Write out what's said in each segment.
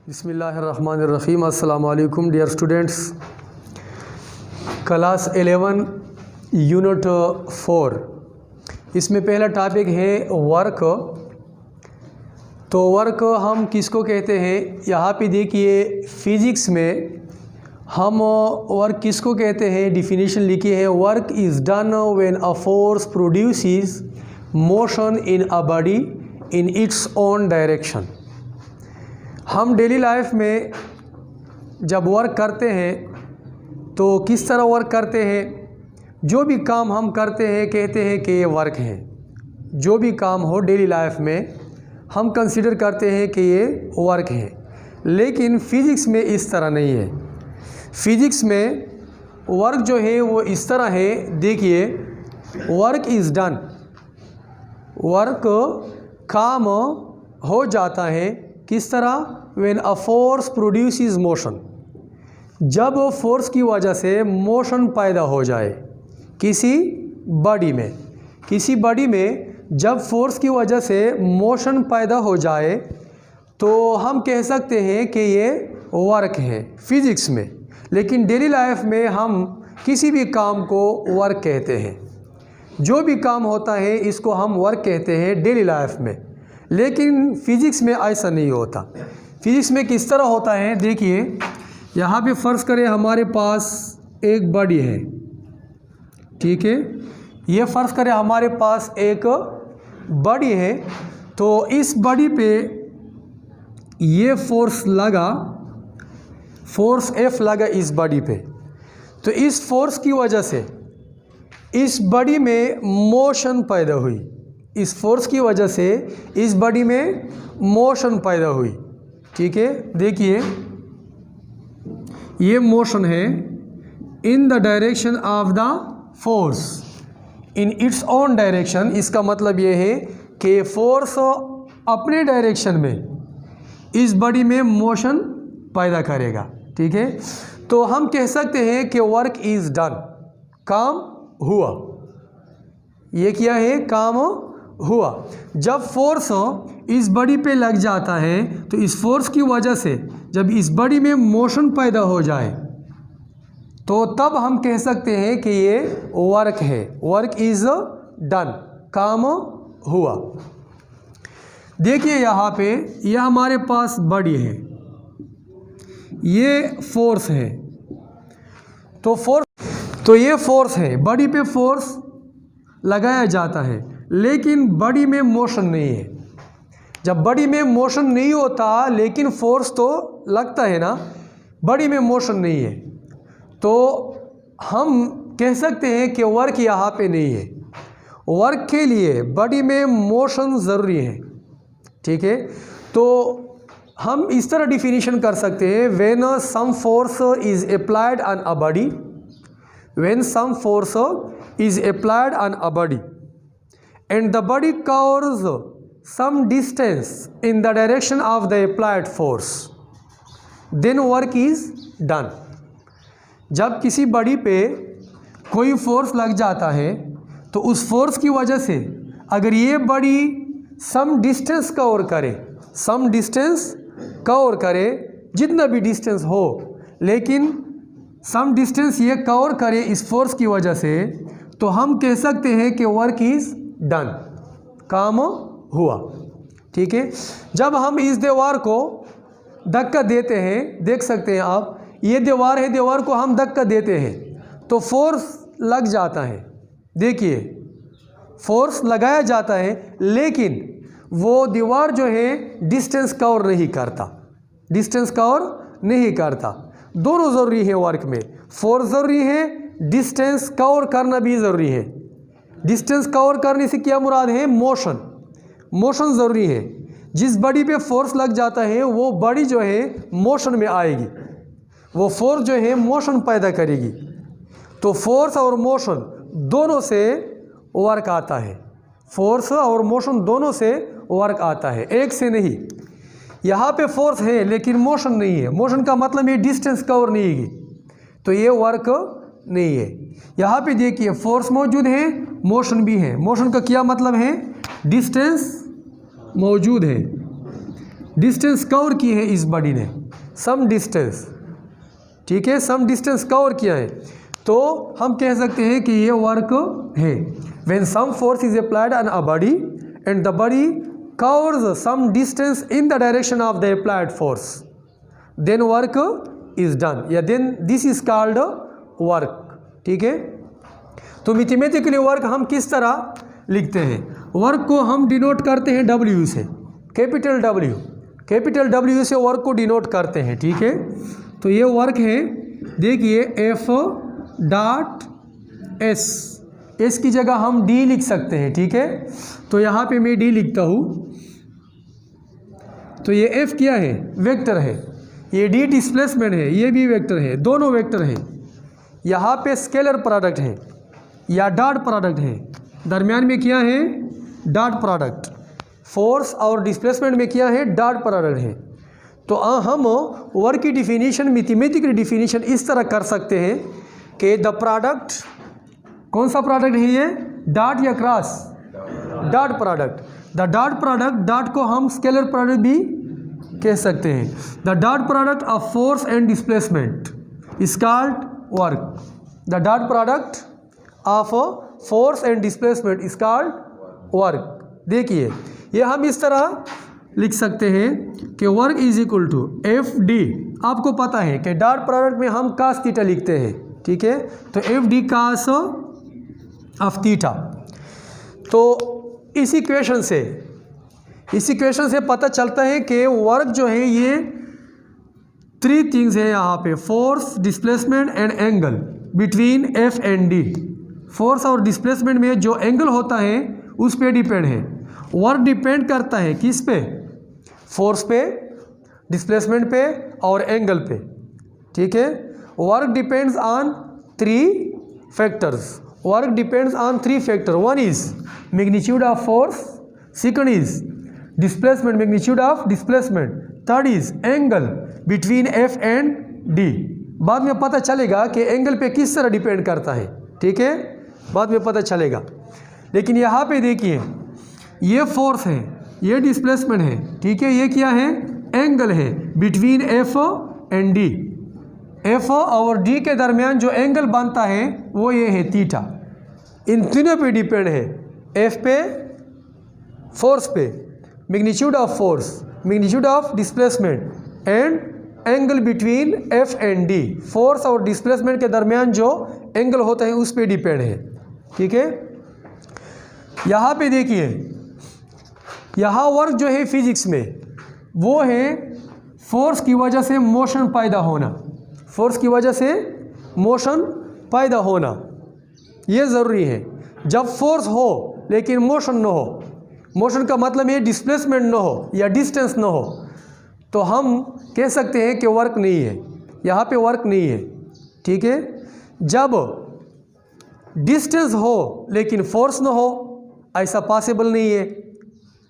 बिस्मिल्लाहिर्रहमानिर्रहीम। अस्सलाम वालेकुम डियर स्टूडेंट्स। क्लास 11 यूनिट 4, इसमें पहला टॉपिक है वर्क। तो वर्क हम किसको कहते हैं, यहाँ पे देखिए फिज़िक्स में हम वर्क किसको कहते हैं, डिफिनीशन लिखी है। Work is done when a force produces motion in a body in its own direction. हम डेली लाइफ में जब वर्क करते हैं तो किस तरह वर्क करते हैं, जो भी काम हम करते हैं कहते हैं कि ये वर्क है। जो भी काम हो डेली लाइफ में हम कंसीडर करते हैं कि ये वर्क है। लेकिन फ़िज़िक्स में इस तरह नहीं है। फ़िज़िक्स में वर्क जो है वो इस तरह है, देखिए वर्क इज़ डन, वर्क काम हो जाता है किस तरह, when a force produces motion, जब फोर्स की वजह से मोशन पैदा हो जाए किसी बॉडी में। किसी बॉडी में जब फोर्स की वजह से मोशन पैदा हो जाए तो हम कह सकते हैं कि ये वर्क है फिज़िक्स में। लेकिन डेली लाइफ में हम किसी भी काम को वर्क कहते हैं। जो भी काम होता है इसको हम वर्क कहते हैं डेली लाइफ में। लेकिन फ़िज़िक्स में ऐसा नहीं होता। फ़िज़िक्स में किस तरह होता है, देखिए यहाँ पे फ़र्ज़ करें हमारे पास एक बॉडी है, ठीक है। ये फ़र्ज़ करें हमारे पास एक बॉडी है, तो इस बॉडी पे ये फोर्स लगा, फोर्स F लगा इस बॉडी पे। तो इस फोर्स की वजह से इस बॉडी में मोशन पैदा हुई। इस फोर्स की वजह से इस बॉडी में मोशन पैदा हुई, ठीक है। देखिए ये मोशन है इन the direction of the force in its own direction. इसका मतलब ये है कि फोर्स अपने डायरेक्शन में इस बॉडी में मोशन पैदा करेगा, ठीक है। तो हम कह सकते हैं कि वर्क इज़ डन, काम हुआ। ये क्या है, काम हुआ। जब फोर्स इस बॉडी पे लग जाता है तो इस फोर्स की वजह से जब इस बॉडी में मोशन पैदा हो जाए तो तब हम कह सकते हैं कि ये वर्क है। वर्क इज़ डन, काम हुआ। देखिए यहाँ पे ये हमारे पास बॉडी है, ये फोर्स है। तो ये फोर्स है, बॉडी पे फोर्स लगाया जाता है लेकिन बॉडी में मोशन नहीं है। जब बॉडी में मोशन नहीं होता लेकिन फोर्स तो लगता है ना, बॉडी में मोशन नहीं है, तो हम कह सकते हैं कि वर्क यहाँ पे नहीं है। वर्क के लिए बॉडी में मोशन ज़रूरी है, ठीक है। तो हम इस तरह डिफिनीशन कर सकते हैं, when some force is applied on a body, when some force is applied on a body and the body covers some distance in the direction of the applied force, then work is done। जब किसी body पे कोई force लग जाता है तो उस force की वजह से अगर ये बॉडी सम डिस्टेंस कवर करे, सम डिस्टेंस कवर करे, जितना भी डिस्टेंस हो, लेकिन सम डिस्टेंस ये कवर करे इस फोर्स की वजह से, तो हम कह सकते हैं कि वर्क इज़ डन, काम हुआ, ठीक है। जब हम इस दीवार को धक्का देते हैं, देख सकते हैं आप, ये दीवार है, दीवार को हम धक्का देते हैं तो फोर्स लग जाता है। देखिए फोर्स लगाया जाता है लेकिन वो दीवार जो है डिस्टेंस कवर नहीं करता, डिस्टेंस कवर नहीं करता। दोनों ज़रूरी है वर्क में, फोर्स ज़रूरी है, डिस्टेंस कवर करना भी ज़रूरी है। डिस्टेंस कवर करने से क्या मुराद है, मोशन, मोशन ज़रूरी है। जिस बॉडी पे फोर्स लग जाता है वो बॉडी जो है मोशन में आएगी, वो फोर्स जो है मोशन पैदा करेगी। तो फोर्स और मोशन दोनों से वर्क आता है, फोर्स और मोशन दोनों से वर्क आता है, एक से नहीं। यहाँ पे फोर्स है लेकिन मोशन नहीं है, मोशन का मतलब ये डिस्टेंस कवर नहीं है, तो ये वर्क नहीं है। यहाँ पे देखिए फोर्स मौजूद है, मोशन भी है। मोशन का क्या मतलब है, डिस्टेंस मौजूद है, डिस्टेंस कवर की है इस बॉडी ने, सम डिस्टेंस, ठीक है, सम डिस्टेंस कवर किया है, तो हम कह सकते हैं कि ये वर्क है। When some force is applied on a body and the body covers some distance in the direction of the applied force, then work is done, या then this is called work, ठीक है। तो mathematically work हम किस तरह लिखते हैं? Work को हम डिनोट करते हैं W से, कैपिटल W से वर्क को डिनोट करते हैं, ठीक है। तो ये वर्क है, देखिए F.S की जगह हम D लिख सकते हैं, ठीक है। तो यहाँ पे मैं D लिखता हूँ, तो ये F क्या है? वेक्टर है, ये D डिस्प्लेसमेंट है, ये भी वेक्टर है, दोनों वेक्टर हैं। यहाँ पे स्केलर प्रोडक्ट है या डॉट प्रोडक्ट है, दरमियान में क्या है? Dot product. फोर्स और डिस्प्लेसमेंट में क्या है? डॉट प्रोडक्ट है। तो हम वर्क की डिफिनीशन, मैथमेटिकल डिफिनीशन इस तरह कर सकते हैं कि द प्रोडक्ट, कौन सा प्रोडक्ट है ये? डॉट या cross? Dot product. The dot product, dot को हम स्केलर प्रोडक्ट भी कह सकते हैं। The dot product of force and displacement is called work. The dot product of force and displacement is called work. देखिए ये हम इस तरह लिख सकते हैं कि work is equal to FD। आपको पता है कि डॉट प्रोडक्ट में हम cos थीटा लिखते हैं, ठीक है। तो FD cos ऑफ थीटा। तो इस इक्वेशन से पता चलता है कि वर्क जो है ये 3 थिंग्स है यहाँ पे, force, displacement and angle between F and D। Force और डिस्प्लेसमेंट में जो एंगल होता है उस पे डिपेंड है। वर्क डिपेंड करता है किस पे? फोर्स पे, डिस्प्लेसमेंट पे और एंगल पे, ठीक है। Work depends on 3 factors. Work depends on 3 factor. One is magnitude of force, second is displacement, magnitude of displacement, third is angle between F and D। बाद में पता चलेगा कि एंगल पे किस तरह डिपेंड करता है, ठीक है, बाद में पता चलेगा। लेकिन यहाँ पे देखिए ये फोर्स है, ये डिस्प्लेसमेंट है, ठीक है, ये क्या है? एंगल है between F and D। F और D के दरमियान जो एंगल बनता है वो ये है थीटा। इन तीनों पे डिपेंड है, F पे, फोर्स पे, magnitude of force, magnitude of displacement and angle between F and D। Force और डिस्प्लेसमेंट के दरमियान जो एंगल होता है उस पे डिपेंड है, ठीक है। यहाँ पे देखिए, यहाँ वर्क जो है फिजिक्स में वो है फोर्स की वजह से मोशन पैदा होना। फोर्स की वजह से मोशन पैदा होना ये ज़रूरी है। जब फोर्स हो लेकिन मोशन न हो, मोशन का मतलब ये डिस्प्लेसमेंट न हो या डिस्टेंस न हो, तो हम कह सकते हैं कि वर्क नहीं है, यहाँ पे वर्क नहीं है, ठीक है। जब डिस्टेंस हो लेकिन फोर्स न हो, ऐसा पॉसिबल नहीं है,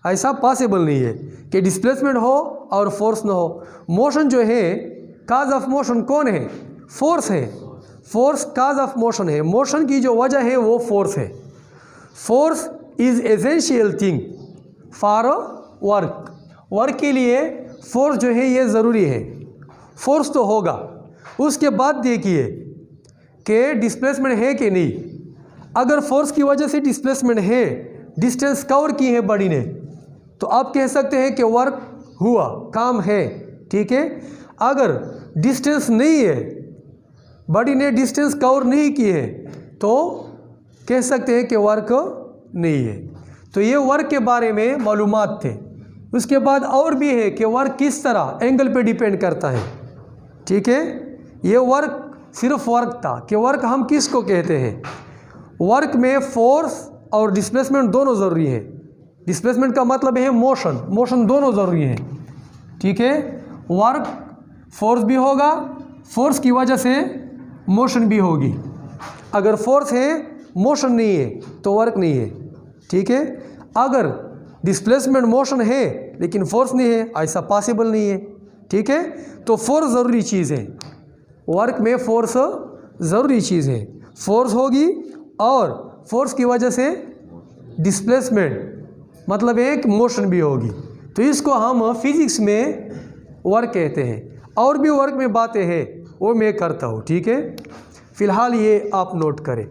ऐसा पॉसिबल नहीं है कि डिस्प्लेसमेंट हो और फोर्स न हो। मोशन जो है, काज ऑफ मोशन कौन है? फोर्स है। फोर्स काज ऑफ मोशन है, मोशन की जो वजह है वो फोर्स है। Force is essential thing for work. Work के लिए फोर्स जो है ये ज़रूरी है। फोर्स तो होगा, उसके बाद देखिए कि डिस्प्लेसमेंट है कि नहीं। अगर फोर्स की वजह से डिस्प्लेसमेंट है, डिस्टेंस कवर की है बॉडी ने, तो आप कह सकते हैं कि वर्क हुआ, काम है, ठीक है। अगर डिस्टेंस नहीं है, बॉडी ने डिस्टेंस कवर नहीं की है, तो कह सकते हैं कि वर्क नहीं है। तो ये वर्क के बारे में मालूमात थे। उसके बाद और भी है कि वर्क किस तरह एंगल पे डिपेंड करता है, ठीक है। ये वर्क सिर्फ वर्क था कि वर्क हम किसको कहते हैं। वर्क में फोर्स और डिस्प्लेसमेंट दोनों ज़रूरी है। डिस्प्लेसमेंट का मतलब है मोशन, मोशन दोनों ज़रूरी है, ठीक है। वर्क फोर्स भी होगा, फोर्स की वजह से मोशन भी होगी। अगर फोर्स है, मोशन नहीं है, तो वर्क नहीं है, ठीक है। अगर डिस्प्लेसमेंट मोशन है लेकिन फोर्स नहीं है, ऐसा पॉसिबल नहीं है, ठीक है। तो फोर्स ज़रूरी चीज़ है, वर्क में फोर्स ज़रूरी चीज़ है। फोर्स होगी और फोर्स की वजह से डिस्प्लेसमेंट मतलब एक मोशन भी होगी। तो इसको हम फिजिक्स में वर्क कहते हैं। और भी वर्क में बातें हैं वो मैं करता हूँ, ठीक है। फ़िलहाल ये आप नोट करें।